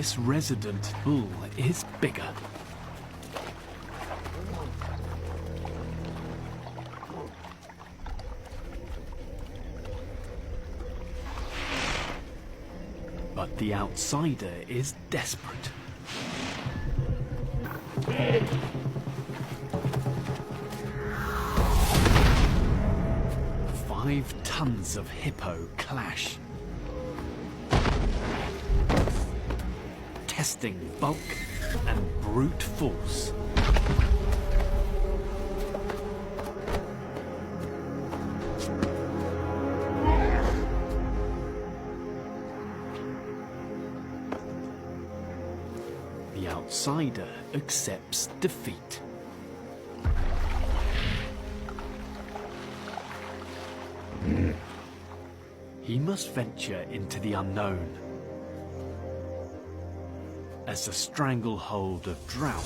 this resident bull is bigger. But the outsider is desperate. Five tons of hippo clash, testing bulk and brute force. The outsider accepts defeat. He must venture into the unknown, as the stranglehold of drought